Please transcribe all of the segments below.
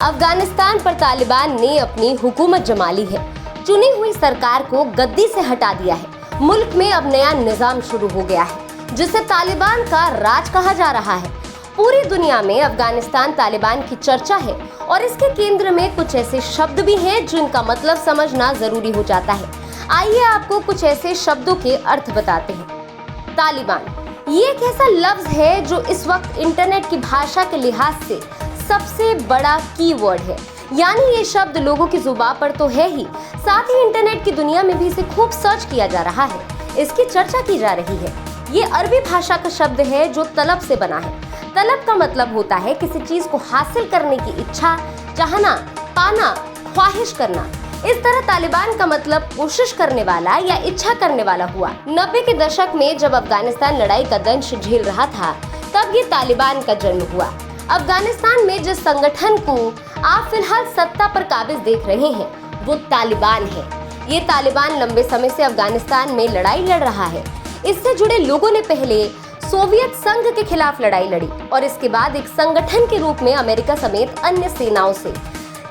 अफगानिस्तान पर तालिबान ने अपनी हुकूमत जमा ली है। चुनी हुई सरकार को गद्दी से हटा दिया है। मुल्क में अब नया निजाम शुरू हो गया है जिसे तालिबान का राज कहा जा रहा है। पूरी दुनिया में अफगानिस्तान तालिबान की चर्चा है और इसके केंद्र में कुछ ऐसे शब्द भी हैं जिनका मतलब समझना जरूरी हो जाता है। आइए आपको कुछ ऐसे शब्दों के अर्थ बताते हैं। तालिबान ये एक ऐसा लफ्ज है जो इस वक्त इंटरनेट की भाषा के लिहाज से सबसे बड़ा कीवर्ड है। यानी ये शब्द लोगों की जुबान पर तो है ही, साथ ही इंटरनेट की दुनिया में भी इसे खूब सर्च किया जा रहा है, इसकी चर्चा की जा रही है। ये अरबी भाषा का शब्द है जो तलब से बना है। तलब का मतलब होता है किसी चीज को हासिल करने की इच्छा, चाहना, पाना, ख्वाहिश करना। इस तरह तालिबान का मतलब कोशिश करने वाला या इच्छा करने वाला हुआ। 90 के दशक में जब अफगानिस्तान लड़ाई का दंश झेल रहा था, तब ये तालिबान का जन्म हुआ। अफगानिस्तान में जिस संगठन को आप फिलहाल सत्ता पर काबिज देख रहे हैं, वो तालिबान है। ये तालिबान लंबे समय से अफगानिस्तान में लड़ाई लड़ रहा है। इससे जुड़े लोगों ने पहले सोवियत संघ के खिलाफ लड़ाई लड़ी और इसके बाद एक संगठन के रूप में अमेरिका समेत अन्य सेनाओं से।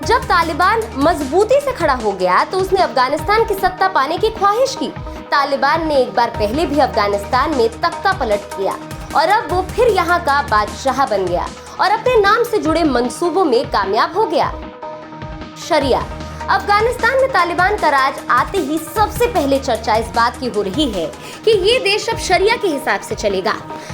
जब तालिबान मजबूती से खड़ा हो गया तो उसने अफगानिस्तान की सत्ता पाने की ख्वाहिश की। तालिबान ने एक बार पहले भी अफगानिस्तान में तख्ता पलट किया और अब वो फिर यहाँ का बादशाह बन गया और अपने नाम से जुड़े मंसूबों में कामयाब हो गया। शरिया। अफगानिस्तान में तालिबान का राज आते ही सबसे पहले चर्चा इस बात की हो रही है कि ये देश अब शरिया के हिसाब से चलेगा।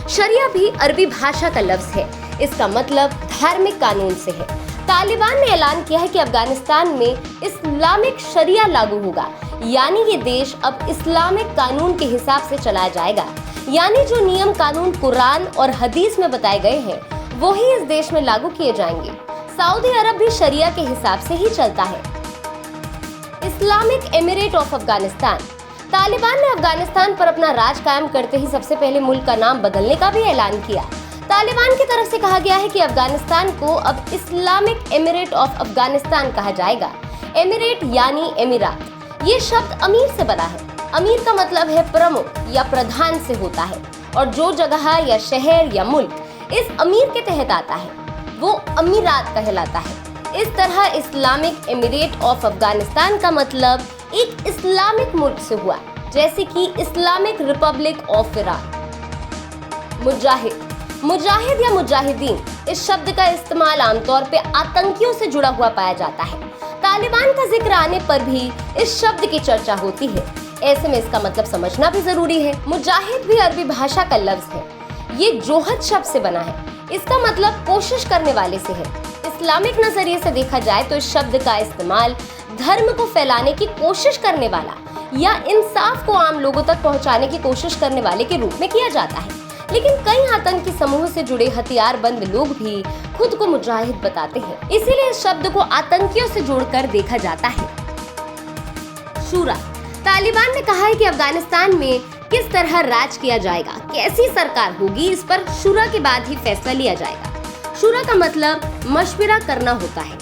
शरिया भी अरबी भाषा का लफ्ज है। इसका मतलब धार्मिक कानून से है। तालिबान ने ऐलान किया है कि अफगानिस्तान में इस्लामिक शरिया लागू होगा, यानी ये देश अब इस्लामिक कानून के हिसाब से चलाया जाएगा। यानी जो नियम कानून कुरान और हदीस में बताए गए हैं वो ही इस देश में लागू किए जाएंगे। सऊदी अरब भी शरिया के हिसाब से ही चलता है। Islamic emirate of Afghanistan. Taliban ने अफगानिस्तान पर अपना राज कायम करते ही सबसे पहले मुल्क का नाम बदलने का भी ऐलान किया। तालिबान की तरफ से कहा गया है कि अफगानिस्तान को अब इस्लामिक एमिरेट ऑफ अफगानिस्तान कहा जाएगा। एमिरेट यानी एमिरात। ये शब्द अमीर से बना है। अमीर का मतलब है प्रमुख या प्रधान से होता है और जो जगह या शहर या मुल्क इस अमीर के तहत आता है वो अमीरात कहलाता है। इस तरह इस्लामिक एमिरेट ऑफ अफगानिस्तान का मतलब एक इस्लामिक मुल्क से हुआ, जैसे कि इस्लामिक रिपब्लिक ऑफ ईरान। मुजाहिद। मुजाहिद या मुजाहिदीन इस शब्द का इस्तेमाल आमतौर पे आतंकियों से जुड़ा हुआ पाया जाता है। तालिबान का जिक्र आने पर भी इस शब्द की चर्चा होती है। ऐसे में इसका मतलब समझना भी जरूरी है। मुजाहिद भी अरबी भाषा का लफ्ज है। ये जोहद शब्द से बना है। इसका मतलब कोशिश करने वाले से है। इस्लामिक नजरिए से देखा जाए तो इस शब्द का इस्तेमाल धर्म को फैलाने की कोशिश करने वाला या इंसाफ को आम लोगों तक पहुंचाने की कोशिश करने वाले के रूप में किया जाता है। लेकिन कई आतंकी समूह से जुड़े हथियारबंद लोग भी खुद को मुजाहिद बताते हैं, इसीलिए इस शब्द को आतंकियों से जोड़कर देखा जाता है। शूरा। तालिबान ने कहा है कि अफगानिस्तान में किस तरह राज किया जाएगा, कैसी सरकार होगी, इस पर शूरा के बाद ही फैसला लिया जाएगा। शूरा का मतलब मशवरा करना होता है।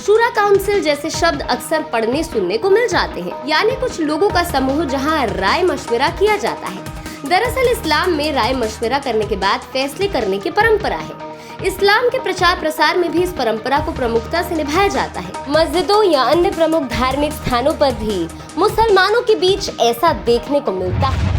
शूरा काउंसिल जैसे शब्द अक्सर पढ़ने सुनने को मिल जाते हैं, यानी कुछ लोगों का समूह जहां राय मशवरा किया जाता है। दरअसल इस्लाम में राय मशवरा करने के बाद फैसले करने की परंपरा है। इस्लाम के प्रचार प्रसार में भी इस परंपरा को प्रमुखता से निभाया जाता है। मस्जिदों या अन्य प्रमुख धार्मिक स्थानों पर भी मुसलमानों के बीच ऐसा देखने को मिलता है।